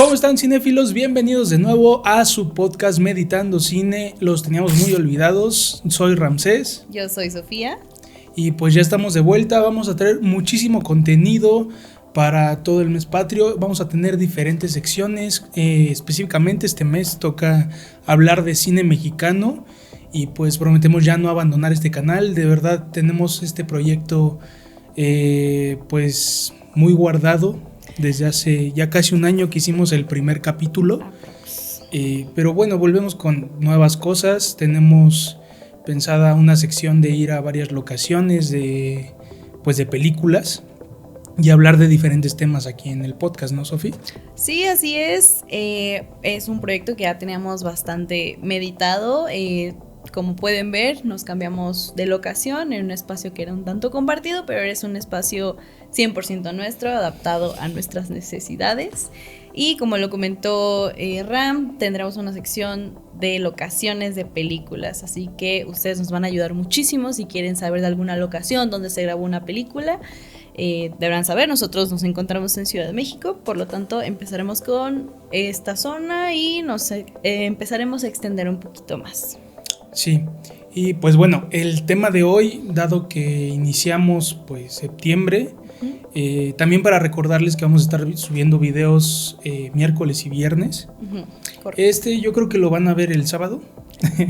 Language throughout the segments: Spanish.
¿Cómo están, cinéfilos? Bienvenidos de nuevo a su podcast Meditando Cine. Los teníamos muy olvidados. Soy Ramsés. Yo soy Sofía. Y pues ya estamos de vuelta. Vamos a traer muchísimo contenido para todo el mes patrio. Vamos a tener diferentes secciones. Específicamente este mes toca hablar de cine mexicano. Y pues prometemos ya no abandonar este canal. De verdad tenemos este proyecto pues muy guardado. Desde hace ya casi un año que hicimos el primer capítulo. Pero bueno, volvemos con nuevas cosas. Tenemos pensada una sección de ir a varias locaciones de películas y hablar de diferentes temas aquí en el podcast, ¿no, Sofía? Sí, así es. Es un proyecto que ya teníamos bastante meditado. Como pueden ver, nos cambiamos de locación en un espacio que era un tanto compartido, pero es un espacio 100% nuestro, adaptado a nuestras necesidades. Y como lo comentó Ram, tendremos una sección de locaciones de películas, así que ustedes nos van a ayudar muchísimo si quieren saber de alguna locación donde se grabó una película. Deberán saber, nosotros nos encontramos en Ciudad de México, por lo tanto empezaremos con esta zona y nos empezaremos a extender un poquito más. Sí, y pues bueno, el tema de hoy, dado que iniciamos pues septiembre, también para recordarles que vamos a estar subiendo videos miércoles y viernes. Yo creo que lo van a ver el sábado.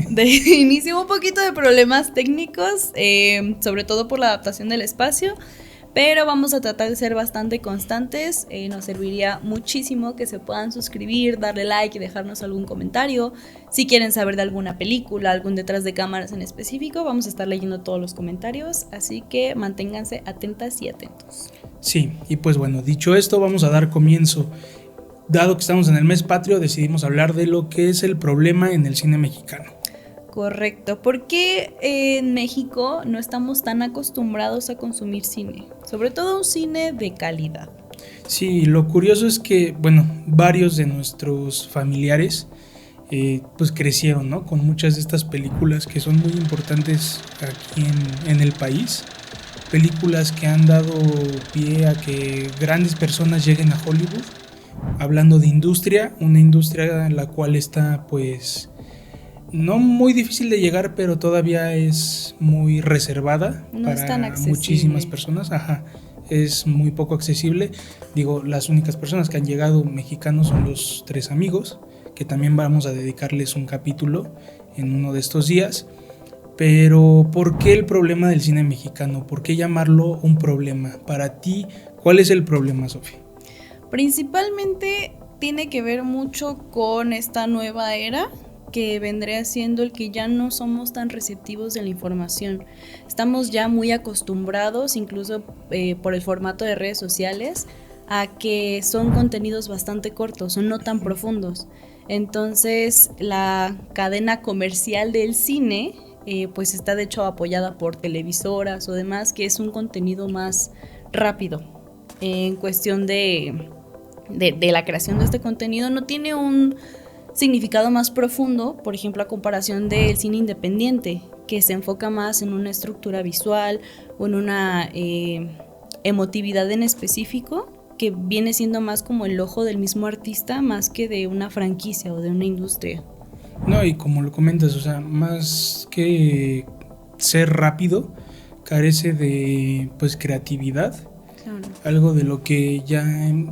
De inicio un poquito de problemas técnicos, sobre todo por la adaptación del espacio, pero vamos a tratar de ser bastante constantes. Nos serviría muchísimo que se puedan suscribir, darle like y dejarnos algún comentario. Si quieren saber de alguna película, algún detrás de cámaras en específico, vamos a estar leyendo todos los comentarios, así que manténganse atentas y atentos. Sí, y pues bueno, dicho esto, vamos a dar comienzo. Dado que estamos en el mes patrio, decidimos hablar de lo que es el problema en el cine mexicano. Correcto. ¿Por qué en México no estamos tan acostumbrados a consumir cine? Sobre todo un cine de calidad. Sí, lo curioso es que, bueno, varios de nuestros familiares pues crecieron, ¿no? Con muchas de estas películas que son muy importantes aquí en el país. Películas que han dado pie a que grandes personas lleguen a Hollywood. Hablando de industria, una industria en la cual está pues no muy difícil de llegar, pero todavía es muy reservada para muchísimas personas. Es muy poco accesible. Digo, las únicas personas que han llegado mexicanos son los Tres Amigos, que también vamos a dedicarles un capítulo en uno de estos días. Pero ¿por qué el problema del cine mexicano? ¿Por qué llamarlo un problema? Para ti, ¿cuál es el problema, Sofía? Principalmente tiene que ver mucho con esta nueva era que vendría siendo el que ya no somos tan receptivos de la información. Estamos ya muy acostumbrados, incluso por el formato de redes sociales, a que son contenidos bastante cortos o no tan profundos. Entonces la cadena comercial del cine pues está de hecho apoyada por televisoras o demás, que es un contenido más rápido. En cuestión de la creación de este contenido no tiene un significado más profundo, por ejemplo, a comparación del cine independiente, que se enfoca más en una estructura visual o en una emotividad en específico, que viene siendo más como el ojo del mismo artista, más que de una franquicia o de una industria. No, y como lo comentas, o sea, más que ser rápido, carece de pues creatividad. Claro. Algo de lo que ya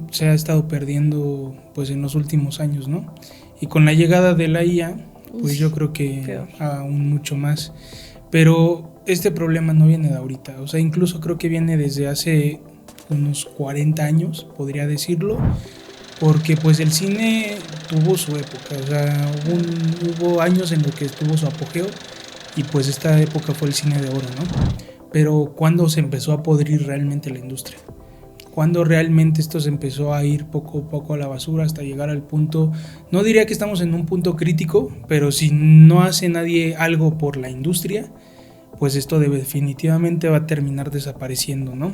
se ha estado perdiendo pues en los últimos años, ¿no? Y con la llegada de la IA, pues yo creo que aún mucho más. Pero este problema no viene de ahorita, o sea, incluso creo que viene desde hace unos 40 años, podría decirlo, porque pues el cine tuvo su época, o sea, hubo años en los que tuvo su apogeo y pues esta época fue el cine de oro, ¿no? Pero ¿cuándo se empezó a podrir realmente la industria? Cuando realmente esto se empezó a ir poco a poco a la basura hasta llegar al punto, no diría que estamos en un punto crítico, pero si no hace nadie algo por la industria, pues esto definitivamente va a terminar desapareciendo, ¿no?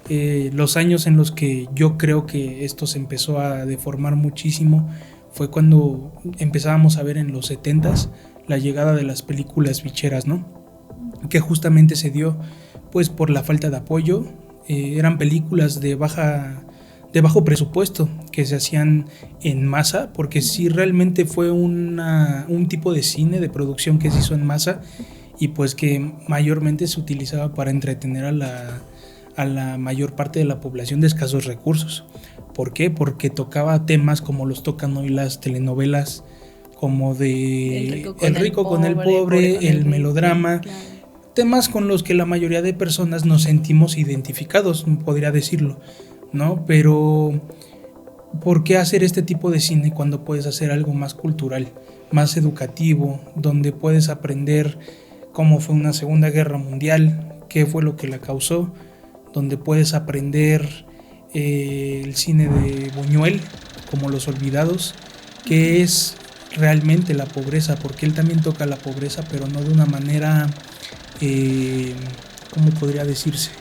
Los años en los que yo creo que esto se empezó a deformar muchísimo fue cuando empezábamos a ver en los 70s la llegada de las películas bicheras, ¿no? Que justamente se dio pues por la falta de apoyo. Eran películas de de bajo presupuesto, que se hacían en masa, porque sí realmente fue un tipo de cine, de producción que se hizo en masa y pues que mayormente se utilizaba para entretener a la mayor parte de la población de escasos recursos. ¿Por qué? Porque tocaba temas como los tocan hoy las telenovelas, como de El rico con el pobre, el melodrama, claro. Temas con los que la mayoría de personas nos sentimos identificados, podría decirlo, ¿no? Pero ¿por qué hacer este tipo de cine cuando puedes hacer algo más cultural, más educativo, donde puedes aprender cómo fue una Segunda Guerra Mundial, qué fue lo que la causó, donde puedes aprender el cine de Buñuel, como Los Olvidados, qué es realmente la pobreza, porque él también toca la pobreza, pero no de una manera, ¿cómo podría decirse?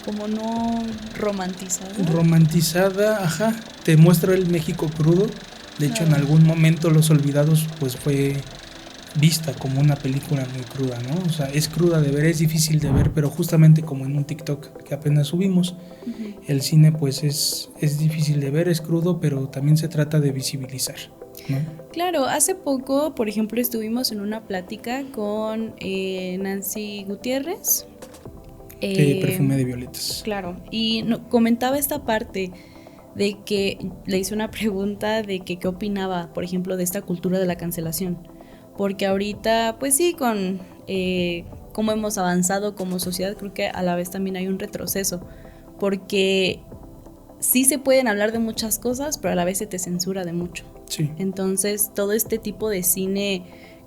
Como no romantizada. Romantizada, ajá, te muestra el México crudo. De hecho, en algún momento Los Olvidados pues fue vista como una película muy cruda, ¿no? O sea, es cruda de ver, es difícil de ver, pero justamente como en un TikTok que apenas subimos, el cine pues es difícil de ver, es crudo, pero también se trata de visibilizar, ¿no? Claro, hace poco, por ejemplo, estuvimos en una plática con Nancy Gutiérrez. Perfume de violetas. Claro, y comentaba esta parte de que le hice una pregunta de que qué opinaba, por ejemplo, de esta cultura de la cancelación. Porque ahorita, pues sí, con cómo hemos avanzado como sociedad, creo que a la vez también hay un retroceso. Porque sí se pueden hablar de muchas cosas, pero a la vez se te censura de mucho. Sí. Entonces, todo este tipo de cine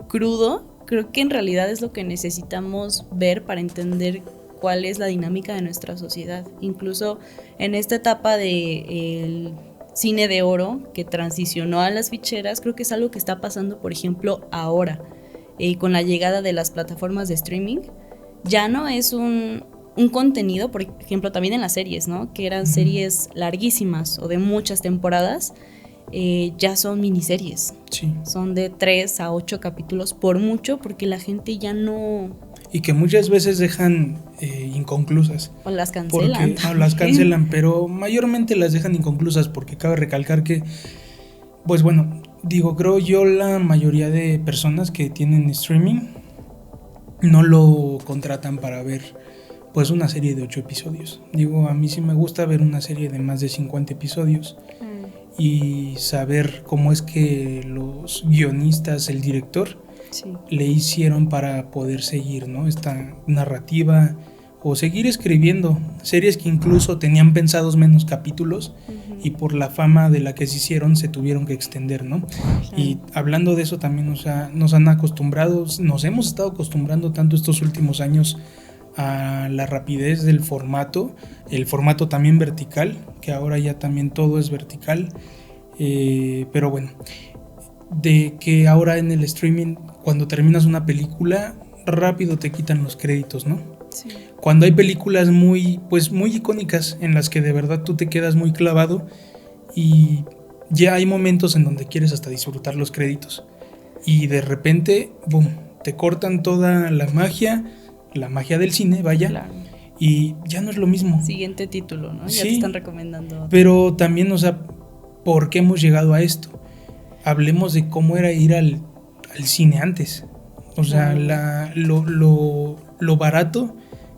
crudo, creo que en realidad es lo que necesitamos ver para entender cuál es la dinámica de nuestra sociedad. Incluso en esta etapa del cine de oro que transicionó a las ficheras, creo que es algo que está pasando, por ejemplo, ahora, con la llegada de las plataformas de streaming. Ya no es un contenido, por ejemplo, también en las series, ¿no? Que eran series larguísimas o de muchas temporadas, ya son miniseries. Sí. Son de 3 a 8 capítulos por mucho, porque la gente ya no... Y que muchas veces dejan inconclusas. O las cancelan. Las cancelan, pero mayormente las dejan inconclusas porque cabe recalcar que, pues bueno, creo yo la mayoría de personas que tienen streaming no lo contratan para ver pues una serie de 8 episodios. A mí sí me gusta ver una serie de más de 50 episodios y saber cómo es que los guionistas, el director, le hicieron para poder seguir, ¿no? Esta narrativa o seguir escribiendo series que incluso tenían pensados menos capítulos y por la fama de la que se hicieron se tuvieron que extender, ¿no? Y hablando de eso también, nos han acostumbrado, nos hemos estado acostumbrando tanto estos últimos años a la rapidez del formato, el formato también vertical, que ahora ya también todo es vertical, pero bueno, de que ahora en el streaming, cuando terminas una película, rápido te quitan los créditos, ¿no? Sí. Cuando hay películas muy icónicas en las que de verdad tú te quedas muy clavado y ya hay momentos en donde quieres hasta disfrutar los créditos y de repente, boom, te cortan toda la magia del cine, vaya, claro. Y ya no es lo mismo. Siguiente título, ¿no? Ya sí, te están recomendando. Pero también, ¿por qué hemos llegado a esto? Hablemos de cómo era ir al cine antes. Lo barato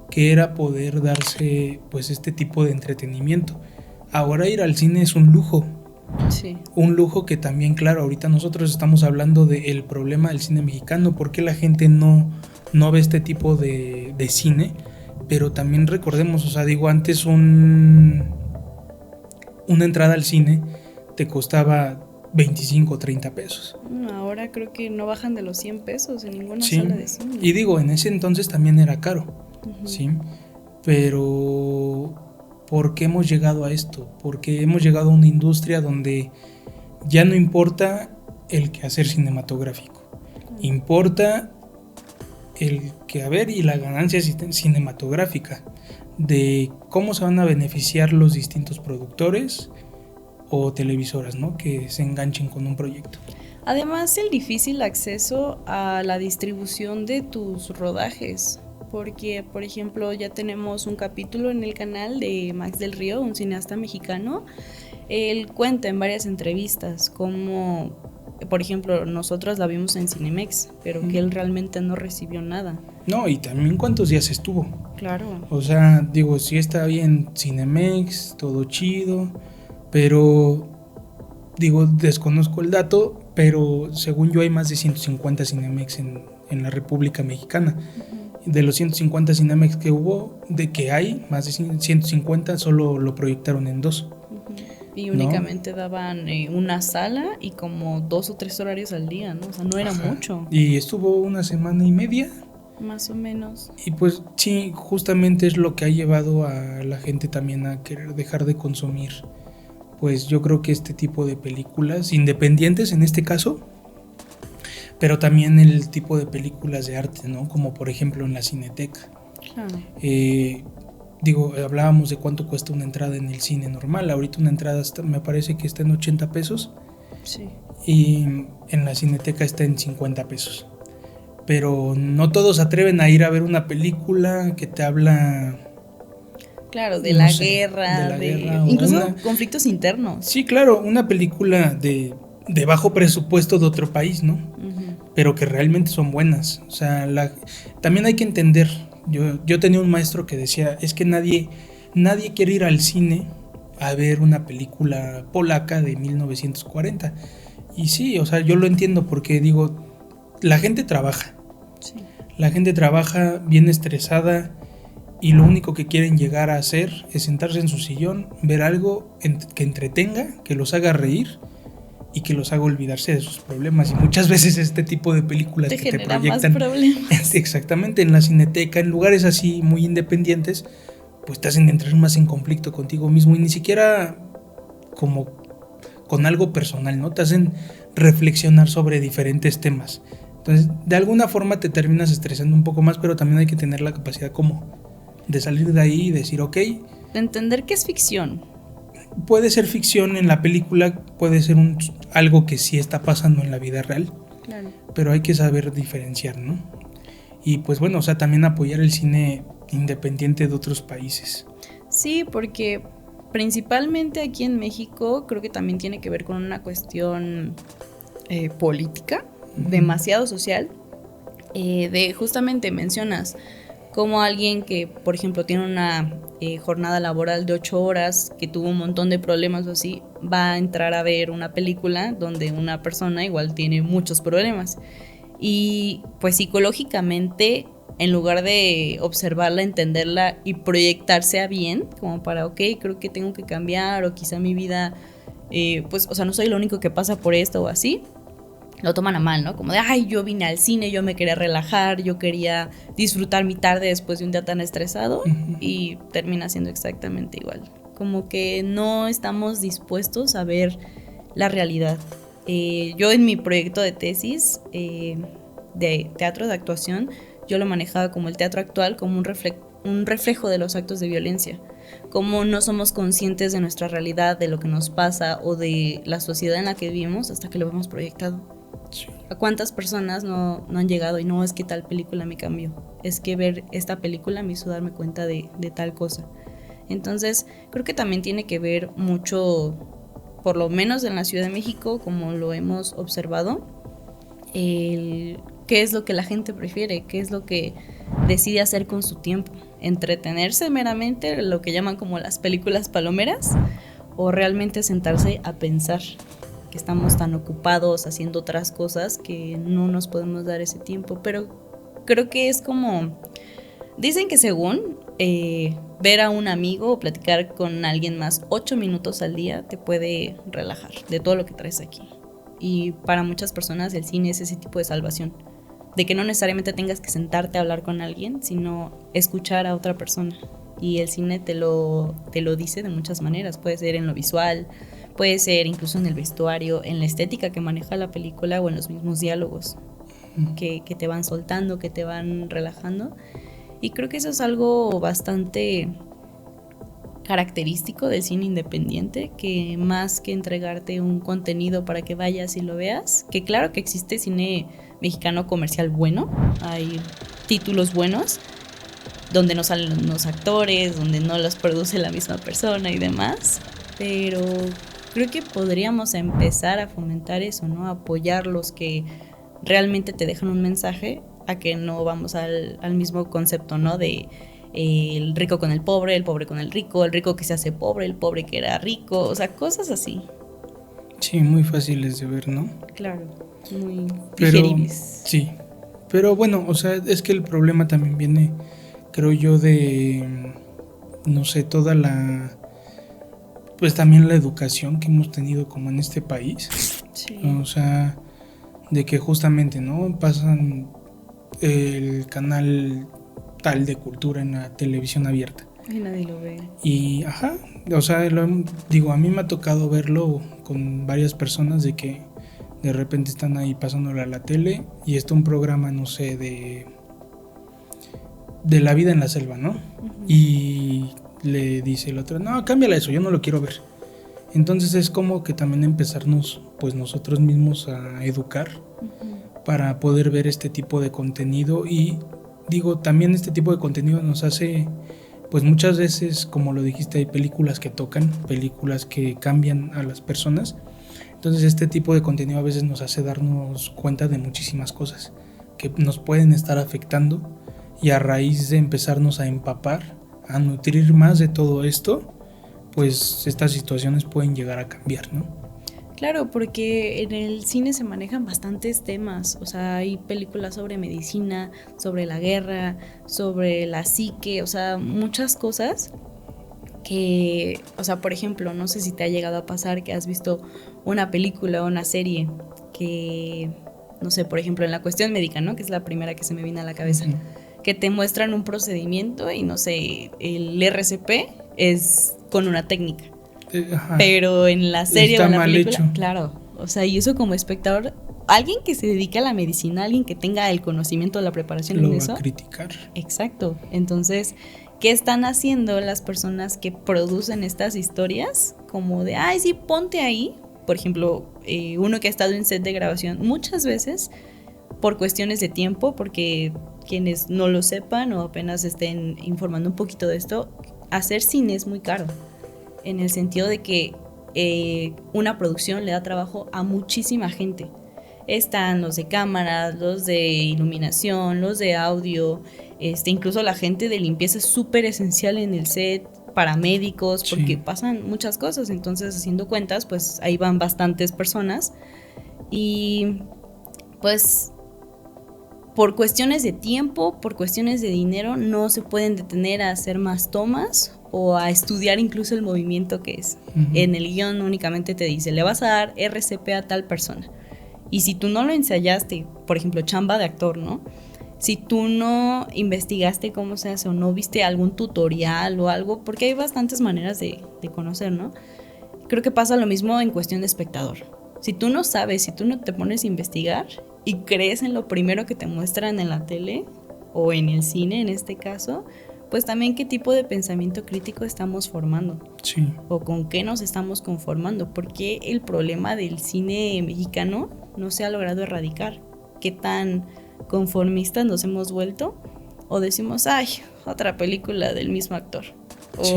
que era poder darse pues este tipo de entretenimiento. Ahora ir al cine es un lujo. Sí. Un lujo que también, claro, ahorita nosotros estamos hablando del problema del cine mexicano, por qué la gente no ve este tipo de cine, pero también recordemos, antes una entrada al cine te costaba 25 o 30 pesos. Ahora creo que no bajan de los 100 pesos en ninguna sala de cine. Y en ese entonces también era caro, ¿sí? Pero ¿por qué hemos llegado a esto? Porque hemos llegado a una industria donde ya no importa el quehacer cinematográfico, importa el quehacer y la ganancia cinematográfica, de cómo se van a beneficiar los distintos productores o televisoras, ¿no? Que se enganchen con un proyecto. Además, el difícil acceso a la distribución de tus rodajes, porque, por ejemplo, ya tenemos un capítulo en el canal de Max del Río, un cineasta mexicano. Él cuenta en varias entrevistas cómo, por ejemplo, nosotros la vimos en Cinemex, pero que él realmente no recibió nada. No, y también cuántos días estuvo. Claro. O sea, digo, sí está bien Cinemex, todo chido, pero, digo, desconozco el dato, pero según yo hay más de 150 Cinemex en la República Mexicana. De los 150 Cinemex que hubo, de que hay, más de 150 solo lo proyectaron en 2. Y únicamente daban una sala y como 2 o 3 horarios al día, ¿no? O sea, no era mucho. Y estuvo una semana y media. Más o menos. Y pues sí, justamente es lo que ha llevado a la gente también a querer dejar de consumir. Pues yo creo que este tipo de películas, independientes en este caso, pero también el tipo de películas de arte, ¿no? Como por ejemplo en la Cineteca. Claro. Digo, hablábamos de cuánto cuesta una entrada en el cine normal. Ahorita una entrada me parece que está en 80 pesos. Sí. Y en la Cineteca está en 50 pesos. Pero no todos se atreven a ir a ver una película que te habla... Claro, de la guerra, incluso conflictos internos. Sí, claro, una película de bajo presupuesto de otro país, ¿no? Pero que realmente son buenas. O sea, también hay que entender. Yo tenía un maestro que decía, es que nadie quiere ir al cine a ver una película polaca de 1940. Y sí, o sea, yo lo entiendo porque digo, la gente trabaja. Sí. La gente trabaja bien estresada y lo único que quieren llegar a hacer es sentarse en su sillón, ver algo que entretenga, que los haga reír y que los haga olvidarse de sus problemas. Y muchas veces este tipo de películas que te proyectan más problemas. Exactamente, en la Cineteca, en lugares así muy independientes, pues te hacen entrar más en conflicto contigo mismo y ni siquiera como con algo personal, ¿no? Te hacen reflexionar sobre diferentes temas. Entonces, de alguna forma te terminas estresando un poco más, pero también hay que tener la capacidad como de salir de ahí y decir, ok, de entender que es ficción. Puede ser ficción en la película, puede ser algo que sí está pasando en la vida real. Claro. Pero hay que saber diferenciar, ¿no? Y pues bueno, o sea, también apoyar el cine independiente de otros países. Sí, porque principalmente aquí en México creo que también tiene que ver con una cuestión política, demasiado social, de justamente mencionas como alguien que, por ejemplo, tiene una jornada laboral de 8 horas, que tuvo un montón de problemas o así, va a entrar a ver una película donde una persona igual tiene muchos problemas. Y pues psicológicamente, en lugar de observarla, entenderla y proyectarse a bien, como para, ok, creo que tengo que cambiar, o quizá mi vida, pues, o sea, no soy lo único que pasa por esto o así, lo toman a mal, ¿no? Como de, ay, yo vine al cine, yo me quería relajar, yo quería disfrutar mi tarde después de un día tan estresado, y termina siendo exactamente igual. Como que no estamos dispuestos a ver la realidad. Yo en mi proyecto de tesis de teatro de actuación, yo lo manejaba como el teatro actual, como un reflejo de los actos de violencia. Como no somos conscientes de nuestra realidad, de lo que nos pasa o de la sociedad en la que vivimos hasta que lo vemos proyectado. Sí. ¿A cuántas personas no han llegado y no es que tal película me cambió? Es que ver esta película me hizo darme cuenta de tal cosa. Entonces, creo que también tiene que ver mucho, por lo menos en la Ciudad de México, como lo hemos observado, qué es lo que la gente prefiere, qué es lo que decide hacer con su tiempo. Entretenerse meramente, lo que llaman como las películas palomeras, o realmente sentarse a pensar, que estamos tan ocupados haciendo otras cosas que no nos podemos dar ese tiempo. Pero creo que es como, dicen que según ver a un amigo o platicar con alguien más 8 minutos al día te puede relajar de todo lo que traes aquí. Y para muchas personas el cine es ese tipo de salvación, de que no necesariamente tengas que sentarte a hablar con alguien, sino escuchar a otra persona. Y el cine te lo dice de muchas maneras. Puede ser en lo visual, puede ser incluso en el vestuario, en la estética que maneja la película o en los mismos diálogos que te van soltando, que te van relajando. Y creo que eso es algo bastante característico del cine independiente, que más que entregarte un contenido para que vayas y lo veas, que claro que existe cine mexicano comercial bueno, hay títulos buenos, donde no salen los actores, donde no los produce la misma persona y demás, pero creo que podríamos empezar a fomentar eso, ¿no? Apoyar los que realmente te dejan un mensaje, a que no vamos al mismo concepto, ¿no? De el rico con el pobre con el rico que se hace pobre, el pobre que era rico, o sea, cosas así. Sí, muy fáciles de ver, ¿no? Claro, muy digeribles. Sí, pero bueno, o sea, es que el problema también viene, creo yo, de, no sé, toda la, pues también la educación que hemos tenido como en este país. Sí. O sea, de que justamente, ¿no? Pasan el canal tal de cultura en la televisión abierta. Y nadie lo ve. Y, ajá, o sea, digo, a mí me ha tocado verlo con varias personas de que de repente están ahí pasándolo a la tele y está un programa, no sé, de la vida en la selva, ¿no? Uh-huh. Y le dice el otro, no, cámbiala eso, yo no lo quiero ver. Entonces es como que también empezarnos, pues nosotros mismos a educar uh-huh. para poder ver este tipo de contenido. Y digo, también este tipo de contenido nos hace, pues muchas veces, como lo dijiste, hay películas que tocan, películas que cambian a las personas. Entonces este tipo de contenido a veces nos hace darnos cuenta de muchísimas cosas que nos pueden estar afectando, y a raíz de empezarnos a empapar, a nutrir más de todo esto, pues estas situaciones pueden llegar a cambiar, ¿no? Claro, porque en el cine se manejan bastantes temas, o sea, hay películas sobre medicina, sobre la guerra, sobre la psique, o sea, muchas cosas que, o sea, por ejemplo, no sé si te ha llegado a pasar que has visto una película o una serie que, no sé, por ejemplo, en la cuestión médica, ¿no? Que es la primera que se me viene a la cabeza, uh-huh. que te muestran un procedimiento y, no sé, el RCP es con una técnica. Ajá. Pero en la serie está o en la mal película, hecho. Claro, o sea, y eso como espectador, alguien que se dedique a la medicina, alguien que tenga el conocimiento de la preparación lo en va eso, a criticar. Exacto. Entonces, ¿qué están haciendo las personas que producen estas historias? Como de, ay, sí, ponte ahí. Por ejemplo, uno que ha estado en set de grabación muchas veces por cuestiones de tiempo, porque quienes no lo sepan o apenas estén informando un poquito de esto, hacer cine es muy caro. En el sentido de que una producción le da trabajo a muchísima gente. Están los de cámaras, los de iluminación, los de audio, incluso la gente de limpieza es súper esencial en el set, paramédicos, porque sí. Pasan muchas cosas. Entonces, haciendo cuentas, pues ahí van bastantes personas. Y pues por cuestiones de tiempo, por cuestiones de dinero, no se pueden detener a hacer más tomas o a estudiar incluso el movimiento que es. Uh-huh. En el guión únicamente te dice, le vas a dar RCP a tal persona. Y si tú no lo ensayaste, por ejemplo, chamba de actor, ¿no? Si tú no investigaste cómo se hace o no viste algún tutorial o algo, porque hay bastantes maneras de conocer, ¿no? Creo que pasa lo mismo en cuestión de espectador. Si tú no sabes, si tú no te pones a investigar y crees en lo primero que te muestran en la tele o en el cine en este caso, pues también qué tipo de pensamiento crítico estamos formando. Sí. O con qué nos estamos conformando. Porque el problema del cine mexicano no se ha logrado erradicar. ¿Qué tan conformistas nos hemos vuelto? O decimos, ay, otra película del mismo actor. O sí.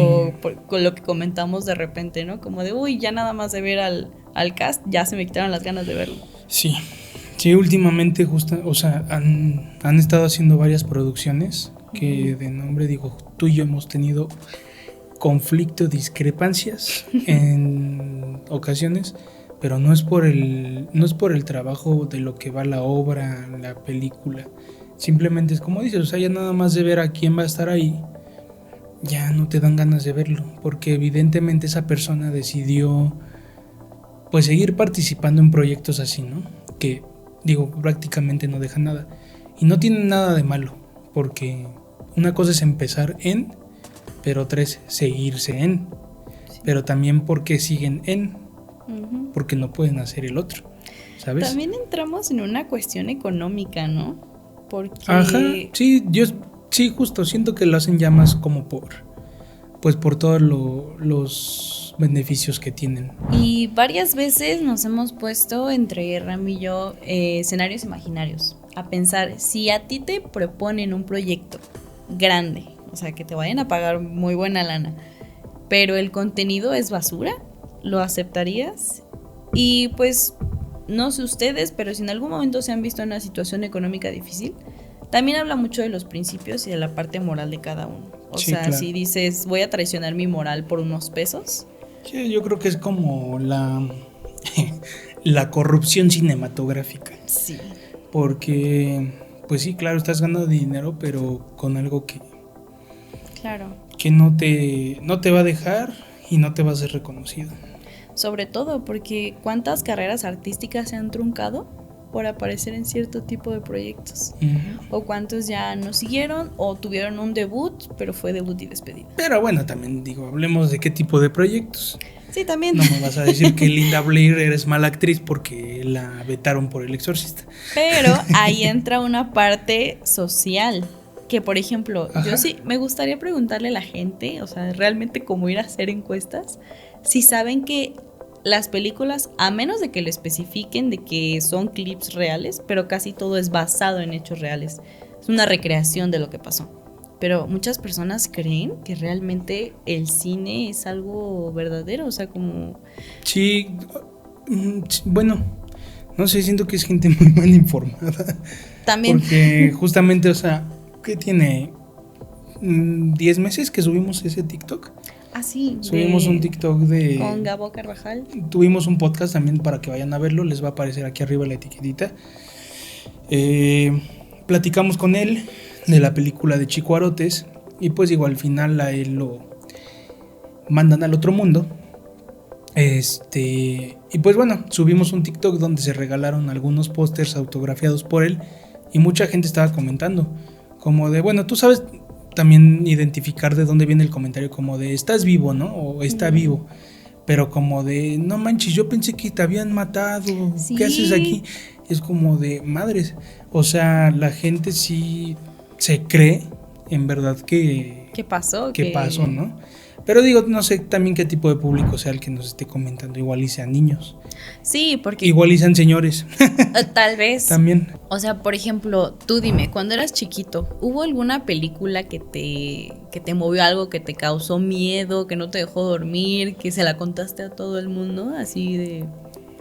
Con lo que comentamos de repente, ¿no? Como de, uy, ya nada más de ver al cast, ya se me quitaron las ganas de verlo. Sí, sí, últimamente justo, o sea, han estado haciendo varias producciones que uh-huh. de nombre, digo, tú y yo hemos tenido conflicto, discrepancias en ocasiones, pero no es por el trabajo de lo que va la obra, la película. Simplemente es como dices, o sea, ya nada más de ver a quién va a estar ahí, ya no te dan ganas de verlo, porque evidentemente esa persona decidió pues seguir participando en proyectos así, ¿no? Que digo, prácticamente no dejan nada. Y no tienen nada de malo, porque una cosa es empezar en, pero otra es seguirse en. Sí. Pero también porque siguen en, uh-huh. porque no pueden hacer el otro, ¿sabes? También entramos en una cuestión económica, ¿no? Porque... Ajá, sí, sí, justo, siento que lo hacen ya más como por todos los beneficios que tienen. Y varias veces nos hemos puesto entre Ram y yo escenarios imaginarios, a pensar, si a ti te proponen un proyecto grande, o sea, que te vayan a pagar muy buena lana, pero el contenido es basura, ¿lo aceptarías? Y pues, no sé ustedes, pero si en algún momento se han visto en una situación económica difícil, también habla mucho de los principios y de la parte moral de cada uno. O sea, claro, si dices, voy a traicionar mi moral por unos pesos. Sí, yo creo que es como la corrupción cinematográfica. Sí. Porque, pues sí, claro, estás ganando dinero, pero con algo que... Claro. Que no te va a dejar y no te va a ser reconocido. Sobre todo porque ¿cuántas carreras artísticas se han truncado por aparecer en cierto tipo de proyectos? O cuántos ya no siguieron o tuvieron un debut, pero fue debut y despedida. Pero bueno, también digo, hablemos de qué tipo de proyectos. Sí, también. No me vas a decir que Linda Blair eres mala actriz porque la vetaron por El Exorcista. Pero ahí entra una parte social. Que por ejemplo, ajá, yo sí me gustaría preguntarle a la gente, o sea, realmente como ir a hacer encuestas, si saben que las películas, a menos de que lo especifiquen de que son clips reales, pero casi todo es basado en hechos reales. Es una recreación de lo que pasó. Pero muchas personas creen que realmente el cine es algo verdadero, o sea, como... Sí, bueno, no sé, siento que es gente muy mal informada. También. Porque justamente, o sea, ¿qué tiene? 10 meses que subimos ese TikTok. Ah, sí. Subimos un TikTok de... Con Gabo Carvajal. Tuvimos un podcast también para que vayan a verlo. Les va a aparecer aquí arriba la etiquetita. Platicamos con él de la película de Chico Arotes. Y pues igual al final a él lo mandan al otro mundo. Y pues bueno, subimos un TikTok donde se regalaron algunos pósters autografiados por él. Y mucha gente estaba comentando. Como de, bueno, tú sabes también identificar de dónde viene el comentario, como de estás vivo, ¿no? O está vivo. Pero como de, no manches, yo pensé que te habían matado. Sí. ¿Qué haces aquí? Es como de, madres. O sea, la gente sí se cree en verdad que... ¿Qué pasó? ¿Qué pasó, no? Pero digo, no sé también qué tipo de público sea el que nos esté comentando. Igual y sean niños. Sí, porque... Igual y sean señores. Tal vez. También. O sea, por ejemplo, tú dime, cuando eras chiquito, ¿hubo alguna película que te movió algo, que te causó miedo, que no te dejó dormir, que se la contaste a todo el mundo? Así de...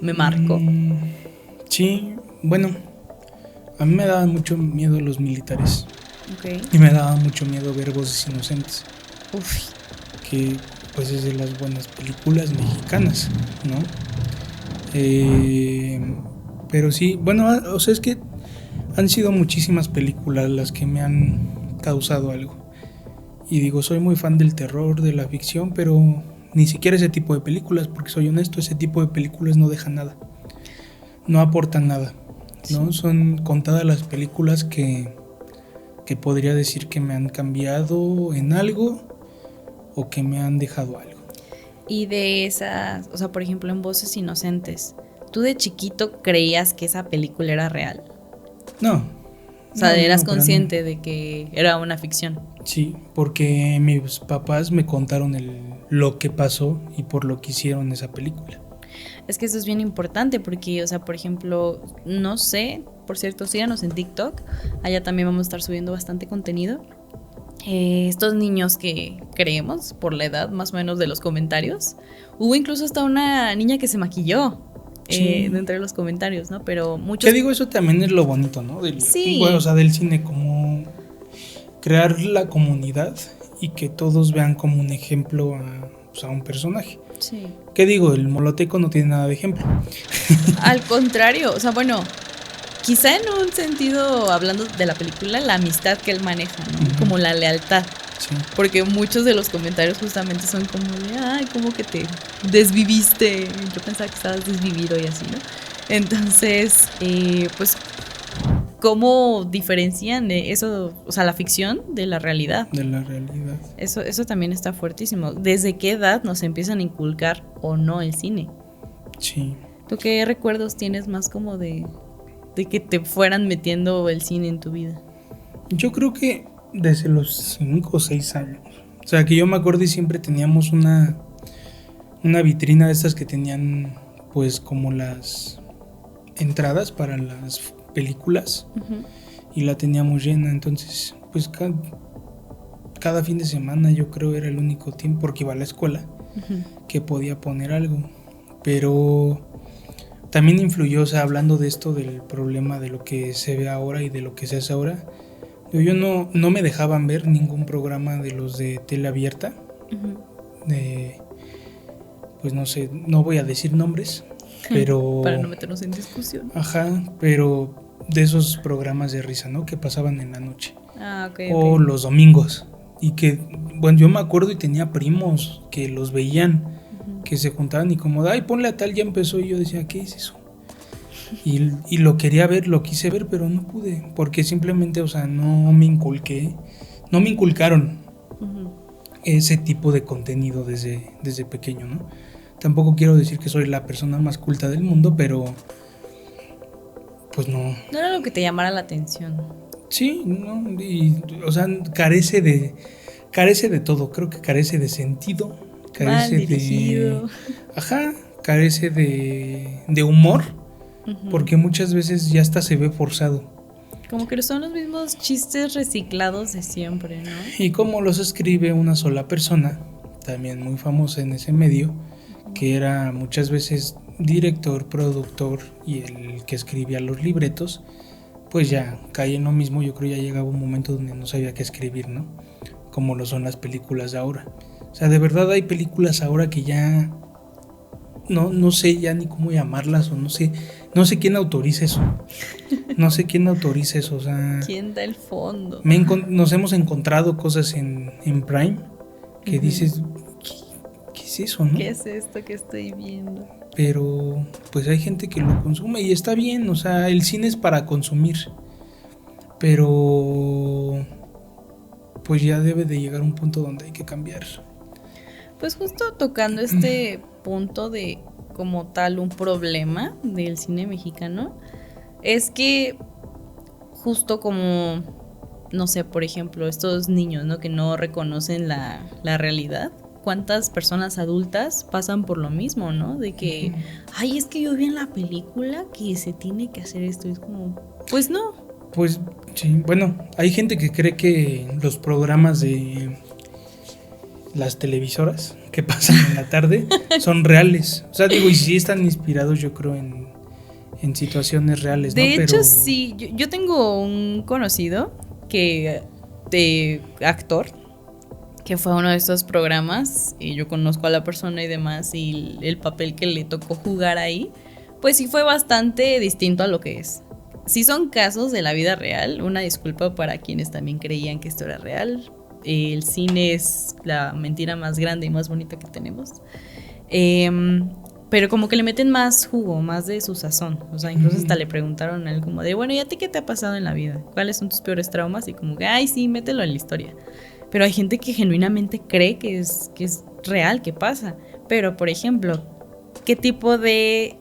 me marcó. Sí, bueno, a mí me daban mucho miedo los militares. Okay. Y me daba mucho miedo ver Voces Inocentes. Uf. Que pues es de las buenas películas mexicanas, ¿no? Pero sí, bueno, o sea, es que han sido muchísimas películas las que me han causado algo. Y digo, soy muy fan del terror, de la ficción, pero ni siquiera ese tipo de películas, porque soy honesto, ese tipo de películas no dejan nada, no aportan nada, ¿no? Sí. Son contadas las películas que podría decir que me han cambiado en algo o que me han dejado algo. Y de esas, o sea, por ejemplo, en Voces Inocentes, ¿tú de chiquito creías que esa película era real? No. O sea, eras consciente de que era una ficción. Sí, porque mis papás me contaron lo que pasó y por lo que hicieron esa película. Es que eso es bien importante porque, o sea, por ejemplo, no sé, por cierto, síganos en TikTok, allá también vamos a estar subiendo bastante contenido. Estos niños que creemos, por la edad más o menos de los comentarios, hubo incluso hasta una niña que se maquilló. Sí. De entre los comentarios, ¿no? Pero muchos... ¿Qué digo? Eso también es lo bonito, ¿no? Sí. Bueno, o sea, del cine, como crear la comunidad y que todos vean como un ejemplo a un personaje. Sí. ¿Qué digo? El Moloteco no tiene nada de ejemplo. Al contrario, o sea, bueno, quizá en un sentido, hablando de la película, la amistad que él maneja, ¿no? Uh-huh. Como la lealtad. Sí. Porque muchos de los comentarios justamente son como de, ay, como que te desviviste. Yo pensaba que estabas desvivido y así, ¿no? Entonces, pues, ¿cómo diferencian eso, o sea, la ficción de la realidad? De la realidad. Eso también está fuertísimo. ¿Desde qué edad nos empiezan a inculcar o no el cine? Sí. ¿Tú qué recuerdos tienes más como de que te fueran metiendo el cine en tu vida? Yo creo que desde los 5 o 6 años. O sea, que yo me acuerdo y siempre teníamos una vitrina de estas que tenían pues como las entradas para las películas. Uh-huh. Y la teníamos llena, entonces pues cada fin de semana yo creo era el único tiempo, porque iba a la escuela, que podía poner algo. Pero también influyó, o sea, hablando de esto del problema de lo que se ve ahora y de lo que se hace ahora, yo no me dejaban ver ningún programa de los de tele abierta, pues no sé, no voy a decir nombres, pero... Para no meternos en discusión. Ajá, pero de esos programas de risa, ¿no? Que pasaban en la noche. Okay, o los domingos. Y que, bueno, yo me acuerdo y tenía primos que los veían, que se juntaban y como, ay, ponle a tal, ya empezó. Y yo decía, ¿qué es eso? Y lo quería ver, lo quise ver, pero no pude, porque simplemente, o sea, no me inculcaron ese tipo de contenido desde pequeño, ¿no? Tampoco quiero decir que soy la persona más culta del mundo, pero pues no. No era lo que te llamara la atención. Sí, no, y, o sea, carece de todo, creo que carece de sentido, carece de... Ajá, carece de humor, porque muchas veces ya hasta se ve forzado. Como que son los mismos chistes reciclados de siempre, ¿no? Y como los escribe una sola persona, también muy famosa en ese medio, que era muchas veces director, productor y el que escribía los libretos, pues ya cae en lo mismo. Yo creo ya llegaba un momento donde no sabía qué escribir, ¿no? Como lo son las películas de ahora. O sea, de verdad hay películas ahora que ya no sé ya ni cómo llamarlas, o no sé quién autoriza eso. No sé quién autoriza eso, o sea... ¿Quién da el fondo? Nos hemos encontrado cosas en Prime que dices, ¿qué es eso, no? ¿Qué es esto que estoy viendo? Pero pues hay gente que lo consume y está bien, o sea, el cine es para consumir, pero pues ya debe de llegar un punto donde hay que cambiar. Pues justo tocando este punto de como tal un problema del cine mexicano, es que justo como, no sé, por ejemplo, estos niños, ¿no? Que no reconocen la realidad. ¿Cuántas personas adultas pasan por lo mismo, ¿no? De que, ay, es que yo vi en la película que se tiene que hacer esto. Es como, pues no. Pues sí, bueno, hay gente que cree que los programas de las televisoras que pasan en la tarde son reales. O sea, digo, y sí están inspirados, yo creo, en situaciones reales, ¿no? De hecho, sí, yo tengo un conocido de actor, que fue a uno de estos programas, y yo conozco a la persona y demás, y el papel que le tocó jugar ahí, pues sí fue bastante distinto a lo que es. Sí son casos de la vida real, una disculpa para quienes también creían que esto era real. El cine es la mentira más grande y más bonita que tenemos. Pero como que le meten más jugo, más de su sazón. O sea, incluso hasta le preguntaron a él como de, bueno, ¿y a ti qué te ha pasado en la vida? ¿Cuáles son tus peores traumas? Y como que, ay, sí, mételo en la historia. Pero hay gente que genuinamente cree que es real, que pasa. Pero, por ejemplo, ¿qué tipo de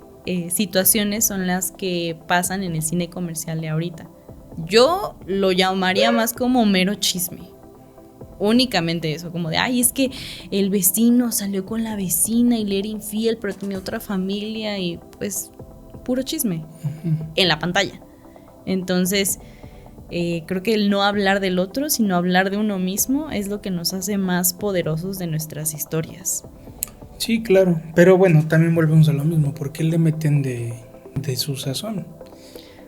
situaciones son las que pasan en el cine comercial de ahorita? Yo lo llamaría más como mero chisme. Únicamente eso, como de, ay, es que el vecino salió con la vecina y le era infiel, pero tenía otra familia, y pues puro chisme en la pantalla. Entonces... creo que el no hablar del otro, sino hablar de uno mismo, es lo que nos hace más poderosos de nuestras historias. Sí, claro, pero bueno, también volvemos a lo mismo. ¿Por qué le meten de su sazón?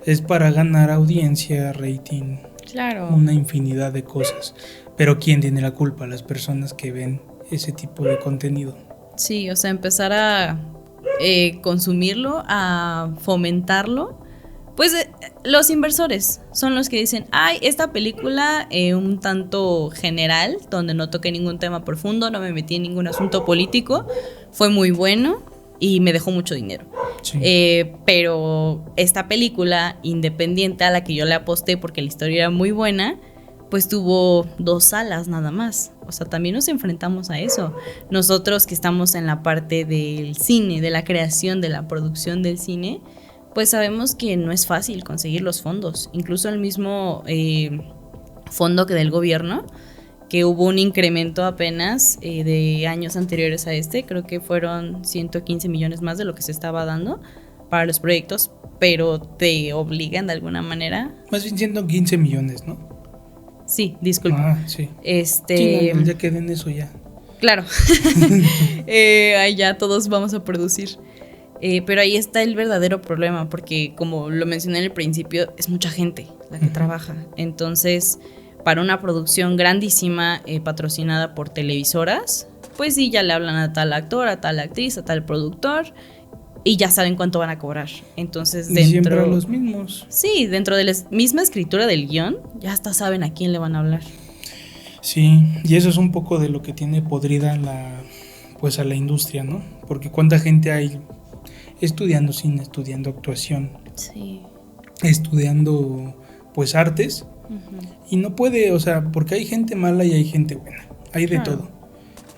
Es para ganar audiencia, rating, claro, una infinidad de cosas. Pero ¿quién tiene la culpa? Las personas que ven ese tipo de contenido. Sí, o sea, empezar a consumirlo, a fomentarlo. Pues los inversores son los que dicen, ay, esta película un tanto general, donde no toqué ningún tema profundo, no me metí en ningún asunto político, fue muy bueno y me dejó mucho dinero. Sí. Pero esta película independiente a la que yo le aposté porque la historia era muy buena, pues tuvo 2 salas nada más. O sea, también nos enfrentamos a eso. Nosotros que estamos en la parte del cine, de la creación, de la producción del cine, pues sabemos que no es fácil conseguir los fondos. Incluso el mismo fondo que del gobierno, que hubo un incremento apenas de años anteriores a este, creo que fueron 115 millones más de lo que se estaba dando para los proyectos, pero te obligan de alguna manera. Más bien 115 millones, ¿no? Sí, disculpa. Sí. Sí, no, ya quedé en eso ya. Claro. Ahí ya todos vamos a producir. Pero ahí está el verdadero problema, porque como lo mencioné en el principio, es mucha gente la que trabaja. Entonces, para una producción grandísima patrocinada por televisoras, pues sí, ya le hablan a tal actor, a tal actriz, a tal productor, y ya saben cuánto van a cobrar. Entonces, siempre a los mismos. Sí, dentro de la misma escritura del guión, ya hasta saben a quién le van a hablar. Sí, y eso es un poco de lo que tiene podrida a la industria, ¿no? Porque cuánta gente hay estudiando cine, estudiando actuación, sí, estudiando pues artes, y no puede, o sea, porque hay gente mala y hay gente buena, hay de todo,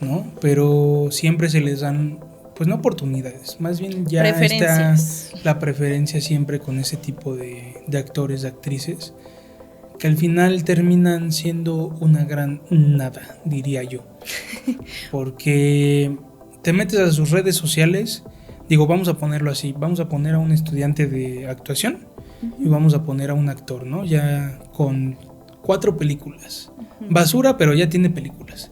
¿no? Pero siempre se les dan, pues no oportunidades, más bien ya está la preferencia siempre con ese tipo de actores, de actrices, que al final terminan siendo una gran nada, diría yo. Porque te metes a sus redes sociales, digo, vamos a ponerlo así, vamos a poner a un estudiante de actuación y vamos a poner a un actor, ¿no? Ya con 4 películas. Basura, pero ya tiene películas.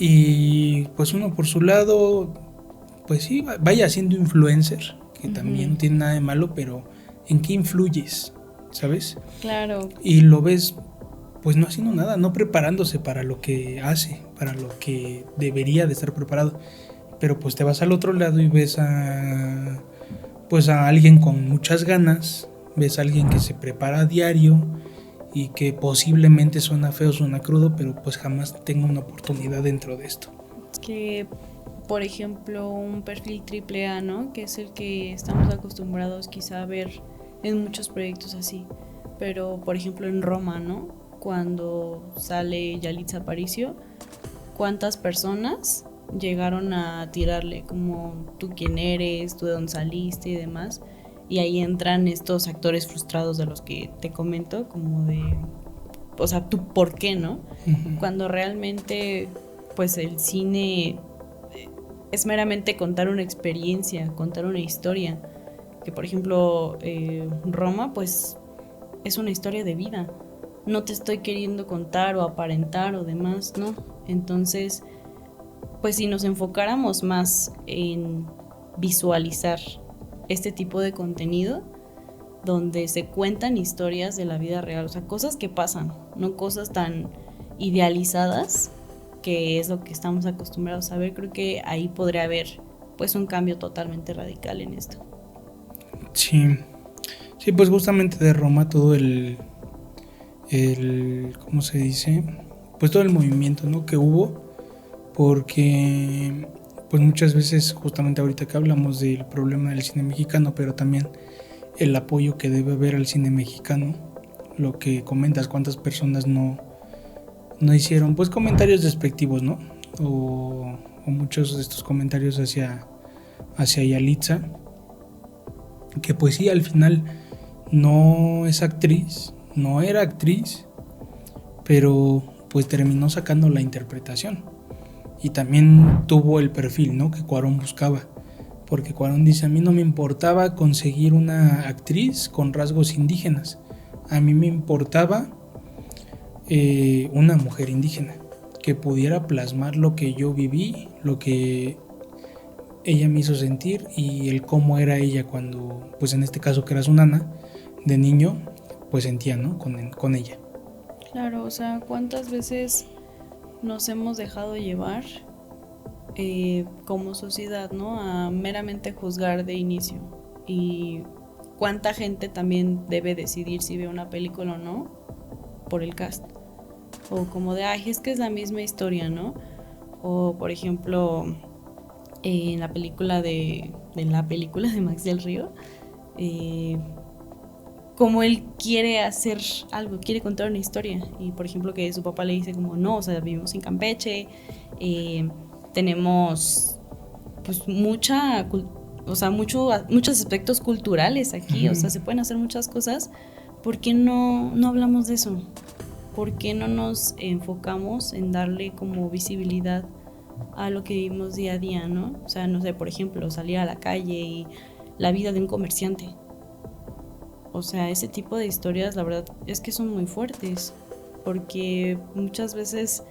Y pues uno por su lado, pues sí, vaya siendo influencer, que también no tiene nada de malo, pero ¿en qué influyes? ¿Sabes? Claro. Y lo ves pues no haciendo nada, no preparándose para lo que hace, para lo que debería de estar preparado. Pero pues te vas al otro lado y ves a alguien con muchas ganas, ves a alguien que se prepara a diario y que posiblemente suena feo, suena crudo, pero pues jamás tenga una oportunidad dentro de esto. Que, por ejemplo, un perfil AAA, ¿no? Que es el que estamos acostumbrados quizá a ver en muchos proyectos así. Pero, por ejemplo, en Roma, ¿no? Cuando sale Yalitza Aparicio, ¿cuántas personas llegaron a tirarle como tú quién eres, tú de dónde saliste y demás? Y ahí entran estos actores frustrados de los que te comento, como de, o sea, tú por qué, ¿no? Cuando realmente pues el cine es meramente contar una experiencia, contar una historia, que por ejemplo Roma pues es una historia de vida. No te estoy queriendo contar o aparentar o demás, ¿no? Entonces, pues si nos enfocáramos más en visualizar este tipo de contenido, donde se cuentan historias de la vida real, o sea, cosas que pasan, no cosas tan idealizadas, que es lo que estamos acostumbrados a ver, creo que ahí podría haber pues un cambio totalmente radical en esto. Sí, sí, pues justamente de Roma todo el ¿cómo se dice? Pues todo el movimiento, ¿no? Que hubo, porque pues muchas veces, justamente ahorita que hablamos del problema del cine mexicano, pero también el apoyo que debe haber al cine mexicano, lo que comentas, cuántas personas no hicieron, pues comentarios despectivos, ¿no? O muchos de estos comentarios hacia Yalitza, que pues sí, al final no es actriz, no era actriz, pero pues terminó sacando la interpretación y también tuvo el perfil, ¿no? que Cuarón buscaba, porque Cuarón dice: a mí no me importaba conseguir una actriz con rasgos indígenas, a mí me importaba una mujer indígena que pudiera plasmar lo que yo viví, lo que ella me hizo sentir y el cómo era ella cuando, pues en este caso que era su nana, de niño, pues sentía, ¿no? con ella. Claro, o sea, ¿cuántas veces nos hemos dejado llevar como sociedad, ¿no? A meramente juzgar de inicio. Y cuánta gente también debe decidir si ve una película o no por el cast. O como de, ay, es que es la misma historia, ¿no? O por ejemplo, en la película de Max del Río, como él quiere hacer algo, quiere contar una historia, y por ejemplo que su papá le dice como no, o sea, vivimos en Campeche, tenemos pues muchos aspectos culturales aquí, o sea, se pueden hacer muchas cosas. ¿Por qué no hablamos de eso? ¿Por qué no nos enfocamos en darle como visibilidad a lo que vivimos día a día, ¿no? O sea, no sé, por ejemplo, salir a la calle y la vida de un comerciante. O sea, ese tipo de historias, la verdad, es que son muy fuertes. porque muchas veces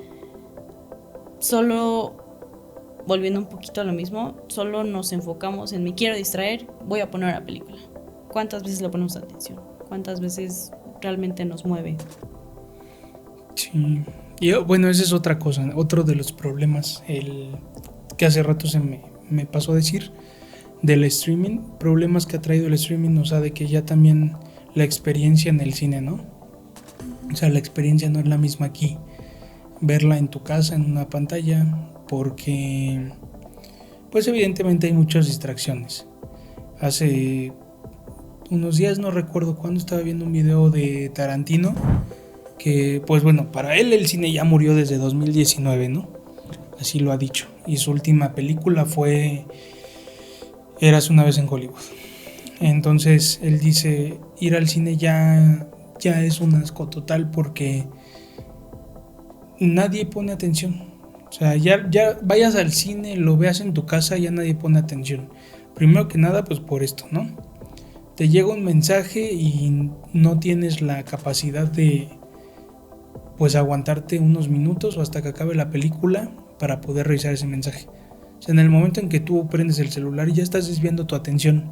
solo, volviendo un poquito a lo mismo, solo nos enfocamos en me quiero distraer, voy a poner la película. ¿Cuántas veces le ponemos atención? ¿Cuántas veces realmente nos mueve? Sí, y bueno, esa es otra cosa, otro de los problemas, el que hace rato me pasó a decir, del streaming, problemas que ha traído el streaming, o sea, de que ya también la experiencia en el cine, ¿no? O sea, la experiencia no es la misma aquí, verla en tu casa, en una pantalla, porque pues evidentemente hay muchas distracciones. Hace unos días, no recuerdo cuándo, estaba viendo un video de Tarantino, que pues bueno, para él el cine ya murió desde 2019, ¿no? Así lo ha dicho, y su última película fue Eras una vez en Hollywood. Entonces él dice, ir al cine ya es un asco total porque nadie pone atención. O sea, ya vayas al cine, lo veas en tu casa, ya nadie pone atención. Primero que nada, pues por esto, ¿no? Te llega un mensaje y no tienes la capacidad de pues aguantarte unos minutos o hasta que acabe la película para poder revisar ese mensaje. O sea, en el momento en que tú prendes el celular y ya estás desviando tu atención,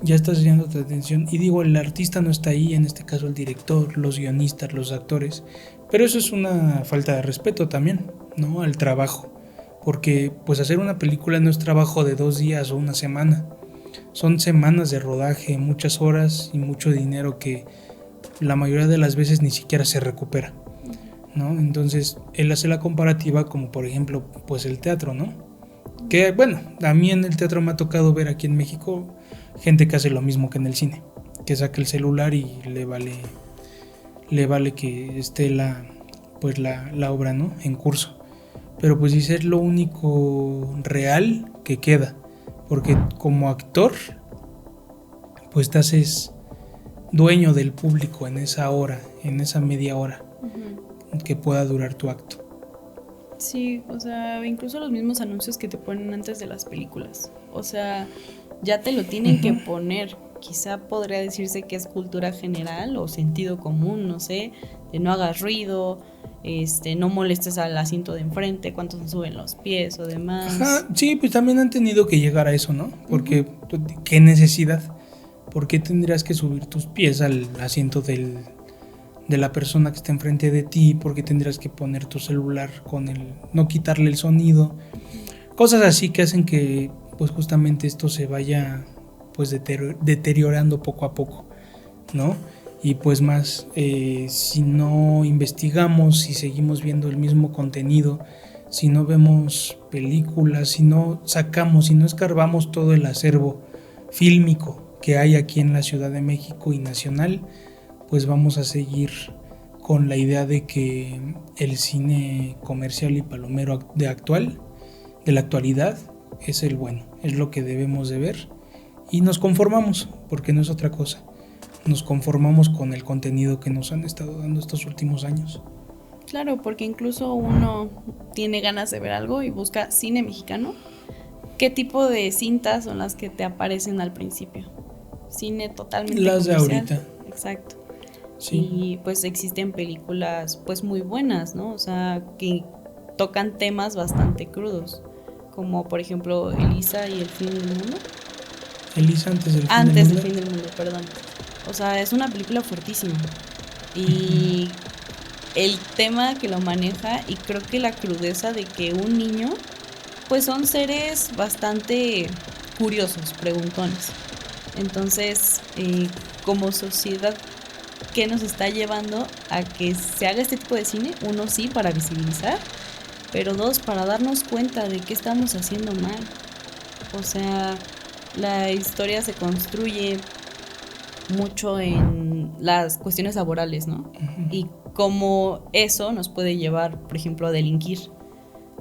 y digo, el artista no está ahí, en este caso el director, los guionistas, los actores, pero eso es una falta de respeto también, ¿no? Al trabajo, porque pues hacer una película no es trabajo de 2 días o una semana, son semanas de rodaje, muchas horas y mucho dinero que la mayoría de las veces ni siquiera se recupera, ¿no? Entonces él hace la comparativa como por ejemplo pues el teatro, ¿no? Que bueno, a mí en el teatro me ha tocado ver aquí en México gente que hace lo mismo que en el cine, que saca el celular y le vale que esté la obra, ¿no? En curso. Pero pues dice, es lo único real que queda, porque como actor pues te haces dueño del público en esa hora, en esa media hora que pueda durar tu acto. Sí, o sea, incluso los mismos anuncios que te ponen antes de las películas. O sea, ya te lo tienen que poner. Quizá podría decirse que es cultura general o sentido común, no sé, de no hagas ruido, no molestes al asiento de enfrente, cuánto se suben los pies o demás. Ajá, sí, pues también han tenido que llegar a eso, ¿no? Porque, ¿qué necesidad? ¿Por qué tendrías que subir tus pies al asiento de la persona que está enfrente de ti? ¿Por qué tendrías que poner tu celular no quitarle el sonido? Cosas así que hacen que pues justamente esto se vaya pues deteriorando poco a poco, ¿no? Y pues más, si no investigamos, si seguimos viendo el mismo contenido, si no vemos películas, si no escarbamos todo el acervo fílmico que hay aquí en la Ciudad de México y nacional, pues vamos a seguir con la idea de que el cine comercial y palomero de la actualidad, es el bueno, es lo que debemos de ver y nos conformamos, porque no es otra cosa. Nos conformamos con el contenido que nos han estado dando estos últimos años. Claro, porque incluso uno tiene ganas de ver algo y busca cine mexicano. ¿Qué tipo de cintas son las que te aparecen al principio? Cine totalmente las comercial. De ahorita. Exacto. Sí. Y pues existen películas pues muy buenas, ¿no? O sea, que tocan temas bastante crudos, como por ejemplo Elisa y el fin del mundo. Elisa antes del fin del mundo, perdón. O sea, es una película fuertísima. Y el tema que lo maneja, y creo que la crudeza de que un niño, pues son seres bastante curiosos, preguntones. Entonces, como sociedad, ¿qué nos está llevando a que se haga este tipo de cine? Uno, sí, para visibilizar, pero dos, para darnos cuenta de qué estamos haciendo mal. O sea, la historia se construye mucho en las cuestiones laborales, ¿no? Y cómo eso nos puede llevar, por ejemplo, a delinquir.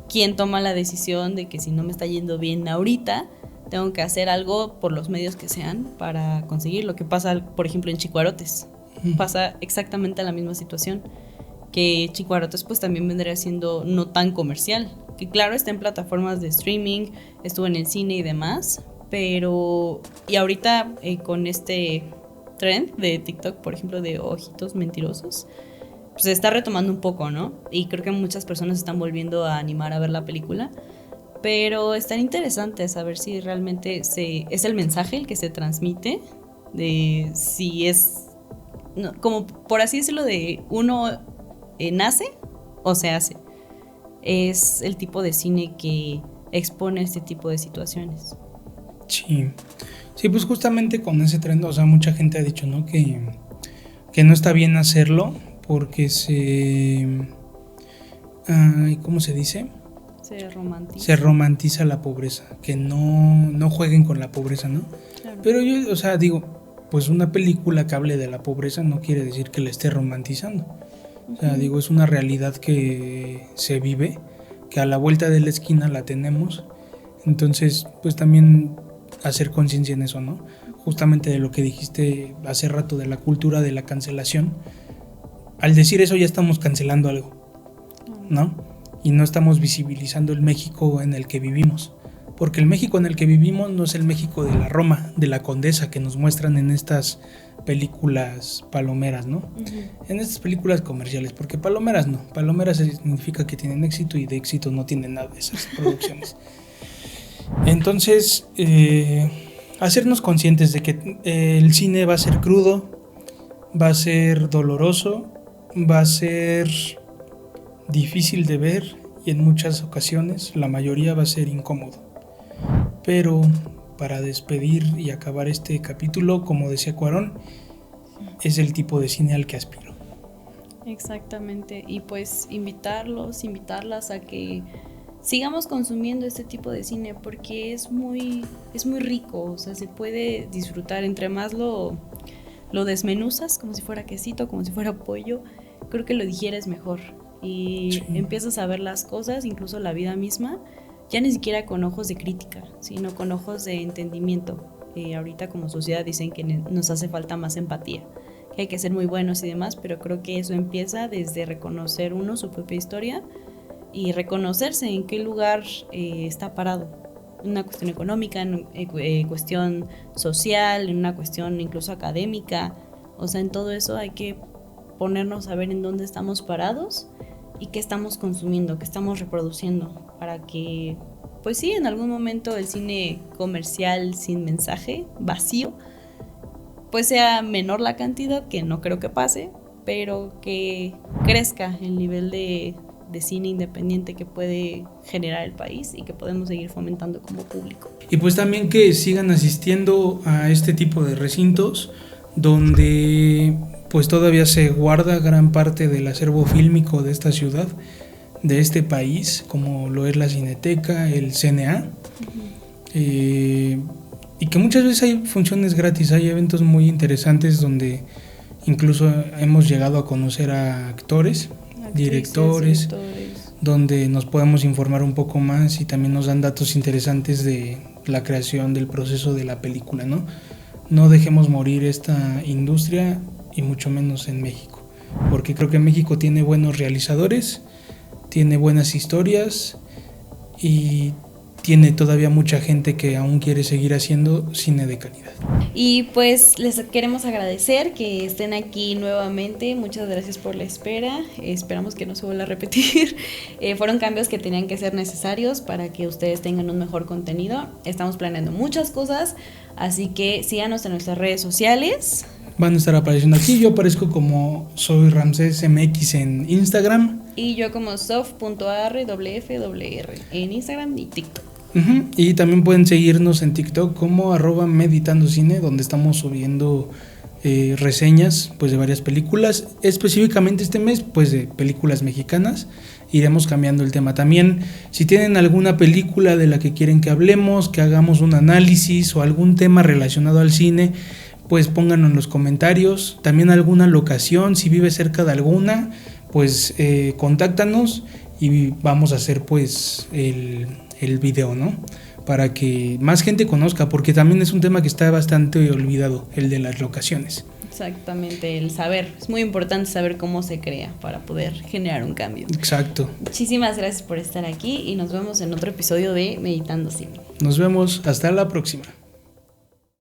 ¿Quién toma la decisión de que si no me está yendo bien ahorita, tengo que hacer algo por los medios que sean para conseguir lo que pasa, por ejemplo, en Chicuarotes? Pasa exactamente la misma situación, que Chicuarotes pues también vendría siendo no tan comercial, que claro, está en plataformas de streaming, estuvo en el cine y demás, pero y ahorita con este trend de TikTok, por ejemplo, de ojitos mentirosos, se está retomando un poco, ¿no? Y creo que muchas personas están volviendo a animar a ver la película. Pero es tan interesante saber si realmente es el mensaje el que se transmite, de si es, no, como por así decirlo, de uno nace o se hace. Es el tipo de cine que expone este tipo de situaciones. Sí, sí, pues justamente con ese tren, o sea, mucha gente ha dicho, ¿no? Que no está bien hacerlo porque ¿cómo se dice? Se romantiza la pobreza, que no jueguen con la pobreza, ¿no? Claro. Pero yo, o sea, digo, pues una película que hable de la pobreza no quiere decir que la esté romantizando. O sea, digo, es una realidad que se vive, que a la vuelta de la esquina la tenemos. Entonces, pues también hacer conciencia en eso, ¿no? Justamente de lo que dijiste hace rato, de la cultura de la cancelación. Al decir eso ya estamos cancelando algo, ¿no? Y no estamos visibilizando el México en el que vivimos, porque el México en el que vivimos no es el México de la Roma, de la Condesa, que nos muestran en estas películas palomeras, ¿no? Uh-huh. En estas películas comerciales, porque palomeras no, palomeras significa que tienen éxito y de éxito no tienen nada de esas producciones. Entonces, hacernos conscientes de que el cine va a ser crudo, va a ser doloroso, va a ser difícil de ver y en muchas ocasiones la mayoría va a ser incómodo. Pero para despedir y acabar este capítulo, como decía Cuarón, es el tipo de cine al que aspiro. Exactamente, y pues invitarlas a que sigamos consumiendo este tipo de cine porque es muy rico, o sea, se puede disfrutar. Entre más lo desmenuzas, como si fuera quesito, como si fuera pollo, creo que lo digieres mejor. Y sí, empiezas a ver las cosas, incluso la vida misma, ya ni siquiera con ojos de crítica, sino con ojos de entendimiento. Ahorita como sociedad dicen que nos hace falta más empatía, que hay que ser muy buenos y demás, pero creo que eso empieza desde reconocer uno su propia historia y reconocerse en qué lugar está parado, en una cuestión económica, en cuestión social, en una cuestión incluso académica. O sea, en todo eso hay que ponernos a ver en dónde estamos parados y qué estamos consumiendo, qué estamos reproduciendo, para que, pues sí, en algún momento el cine comercial sin mensaje, vacío, pues sea menor la cantidad, que no creo que pase, pero que crezca el nivel de cine independiente que puede generar el país y que podemos seguir fomentando como público. Y pues también que sigan asistiendo a este tipo de recintos donde pues todavía se guarda gran parte del acervo fílmico de esta ciudad, de este país, como lo es la Cineteca, el CNA, uh-huh. Y que muchas veces hay funciones gratis, hay eventos muy interesantes donde incluso hemos llegado a conocer a actores, directores, donde nos podemos informar un poco más y también nos dan datos interesantes de la creación del proceso de la película, ¿no? No dejemos morir esta industria y mucho menos en México, porque creo que México tiene buenos realizadores, tiene buenas historias y tiene todavía mucha gente que aún quiere seguir haciendo cine de calidad. Y pues les queremos agradecer que estén aquí nuevamente. Muchas gracias por la espera. Esperamos que no se vuelva a repetir. Fueron cambios que tenían que ser necesarios para que ustedes tengan un mejor contenido. Estamos planeando muchas cosas, así que síganos en nuestras redes sociales. Van a estar apareciendo aquí. Yo aparezco como Soy Ramsés MX en Instagram. Y yo como sof.arwfwr en Instagram y TikTok. Uh-huh. Y también pueden seguirnos en TikTok como @meditandocine, donde estamos subiendo reseñas pues de varias películas, específicamente este mes pues de películas mexicanas. Iremos cambiando el tema también. Si tienen alguna película de la que quieren que hablemos, que hagamos un análisis o algún tema relacionado al cine, pues pónganlo en los comentarios. También alguna locación, si vive cerca de alguna, pues contáctanos y vamos a hacer pues el video, ¿no? Para que más gente conozca, porque también es un tema que está bastante olvidado, el de las locaciones. Exactamente, el saber. Es muy importante saber cómo se crea para poder generar un cambio. Exacto. Muchísimas gracias por estar aquí y nos vemos en otro episodio de Meditando Cine. Nos vemos, hasta la próxima.